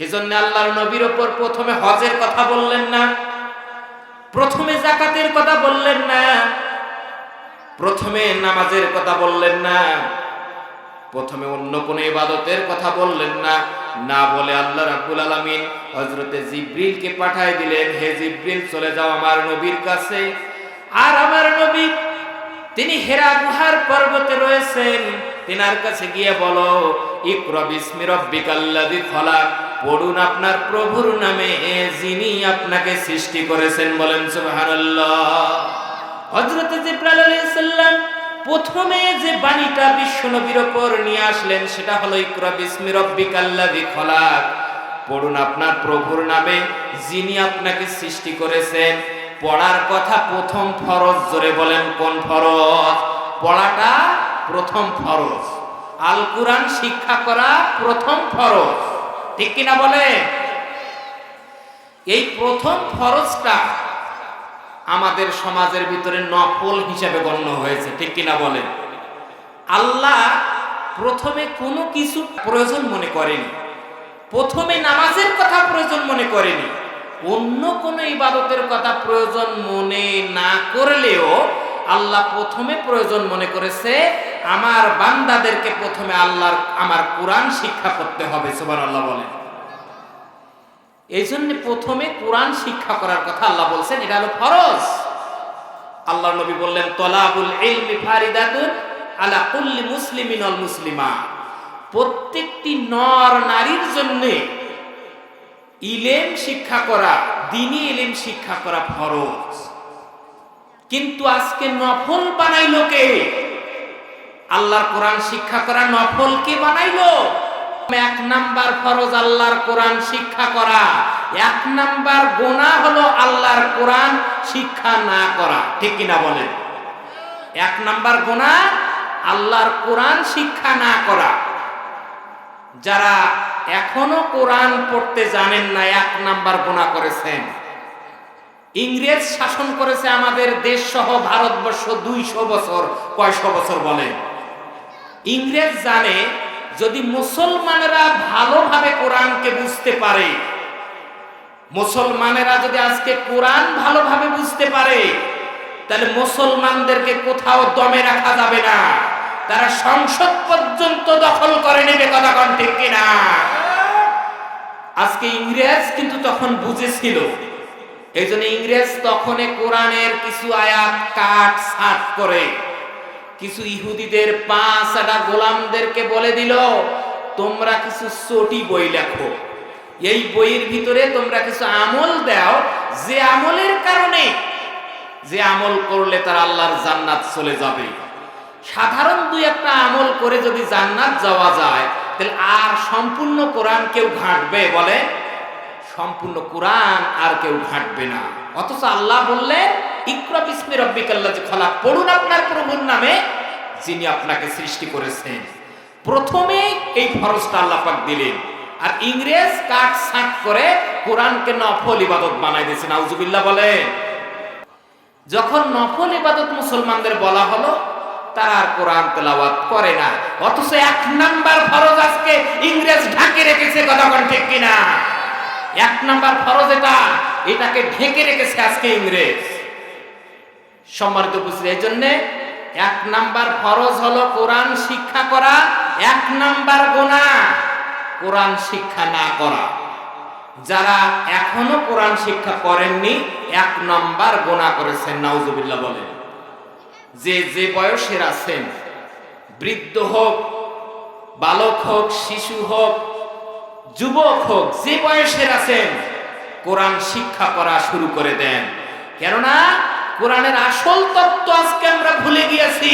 এজন্য আল্লাহর নবীর উপর প্রথমে হজের কথা বললেন না, প্রথমে যাকাতের কথা বললেন না, প্রথমে নামাজের কথা বললেন না, প্রথমে অন্য কোন ইবাদতের কথা বললেন না। না বলে আল্লাহ রাব্বুল আলামিন হযরতে জিবরিলকে পাঠিয়ে দিলেন, হে জিবরিল চলে যাও আমার নবীর কাছে। আর আমার নবী তিনি হেরা গুহার পর্বতে রয়েছেন, তিনার কাছে গিয়ে বলো ইকরা বিসমি রাব্বিকাল্লাযী খলাক, পড়ুন আপনার প্রভুর নামে যিনি আপনাকে সৃষ্টি করেছেন। বলেন সুবহানাল্লাহ। হযরত জিবরাইল আলাইহিস সালাম প্রথমে যে বাণীটা বিশ্বনবীর উপর নিয়ে আসলেন সেটা হলো ইকরা বিসমি রাব্বিকাল্লাযী খলাক, পড়ুন আপনার প্রভুর নামে যিনি আপনাকে সৃষ্টি করেছেন। পড়ার কথা প্রথম ফরজ, জোরে বলেন কোন ফরজ? পড়াটা প্রথম ফরজ, আল কুরআন শিক্ষা করা প্রথম ফরজ, ঠিক কিনা বলে? এই প্রথম ফরজটা আমাদের সমাজের ভিতরে নফল হিসাবে গণ্য হয়েছে, ঠিক কিনা বলেন? আল্লাহ প্রথমে কোনো কিছু প্রয়োজন মনে করেনি, প্রথমে নামাজের কথা প্রয়োজন মনে করেনি, অন্য কোনো ইবাদতের কথা প্রয়োজন মনে না করলেও আল্লাহ প্রথমে প্রয়োজন মনে করেছে আমার বান্দাদেরকে প্রথমে আমার কোরআন শিক্ষা করতে হবে। সুবহানাল্লাহ বলেন। এই জন্য প্রথমে কোরআন শিক্ষা করার কথা আল্লাহ বলছেন, এটা হলো ফরজ। আল্লাহ নবী বললেন তলাবুল ইলমি ফারিদাতুন আলা কুল্লি মুসলিমিন ওয়াল মুসলিমা, প্রত্যেকটি নর নারীর জন্য ইলম শিক্ষা করা, দ্বীনি ইলম শিক্ষা করা ফরজ। কিন্তু আজকে নফল বানাইলো কে? আল্লাহর কোরআন শিক্ষা করা নফল কে বানাইলো? এক নাম্বার ফরজ আল্লাহর কোরআন শিক্ষা করা, এক নাম্বার গুনাহ হলো আল্লাহর কোরআন শিক্ষা না করা, ঠিক কিনা বলেন? এক নাম্বার গুনাহ আল্লাহর কোরআন শিক্ষা না করা। যারা এখনো কোরআন পড়তে জানেন না, এক নাম্বার গুনাহ করেছেন। ইংরেজ শাসন করেছে আমাদের দেশ সহ ভারতবর্ষ 200 বছর। কয়শো বছর বলেন? ইংরেজ জানে যদি মুসলমানেরা ভালোভাবে কোরআনকে বুঝতে পারে, মুসলমানেরা যদি আজকে কোরআন ভালোভাবে বুঝতে পারে, তাহলে মুসলমানদেরকে কোথাও দমে রাখা যাবে না, তারা সংসদ পর্যন্ত দখল করে নেবে। কথা কোন ঠিক কিনা? আজকে ইংরেজ কিন্তু তখন বুঝেছিল, এই জন্য ইংরেজ তখন কোরআনের কিছু আয়াত কাট ছাট করে কিছু ইহুদিদের 5টা গোলামদেরকে বলে দিল তোমরা কিছু চটি বই লেখো, এই বইয়ের ভিতরে তোমরা কিছু আমল দাও, যে আমলের কারণে, যে আমল করলে তারা আল্লাহর জান্নাত চলে যাবে। সাধারণ 2-1টা আমল করে যদি জান্নাত যাওয়া যায়, তাহলে আর সম্পূর্ণ কোরআন কেউ ঘাঁটবে? বলে সম্পূর্ণ কোরআন আর কেউ ঘাঁটবে না। অথচ আল্লাহ বললেন ইকরা বিসমি রাব্বিকাল্লাযী খলাক, পড়ুন আপনার প্রভুর নামে যিনি আপনাকে সৃষ্টি করেছেন। প্রথমে এই ফরজটা আল্লাহ পাক দিলেন, আর ইংরেজ কাট ছাট করে কোরআনকে নফল ইবাদত বানাই দিয়েছে। নাউজুবিল্লাহ বলে। যখন নফল ইবাদত মুসলমানদের বলা হলো, তারা আর কোরআন তেলাওয়াত করে না। অথচ 1 নাম্বার ফরজ আজকে ইংরেজ ঢাকে রেখেছে। কথা কোন ঠিক কিনা? 1 নাম্বার ফরজ এটাকে ঢেকে রেখেছে আজকে ইংরেজ। সম্মানিত উপস্থিতি, এই জন্য 1 নাম্বার ফরজ হলো কোরআন শিক্ষা করা, 1 নাম্বার গুনাহ কোরআন শিক্ষা না করা। যারা এখনো কোরআন শিক্ষা করেননি 1 নাম্বার গুনাহ করেছেন। নাউজুবিল্লাহ বলেন। যে বয়সের আছেন, বৃদ্ধ হোক, বালক হোক, শিশু হোক, যুবক হোক, যে বয়সের আছেন কোরআন শিক্ষা করা শুরু করে দেন। কেননা কোরআনের আসল তত্ত্ব আজকে আমরা ভুলে গিয়েছি।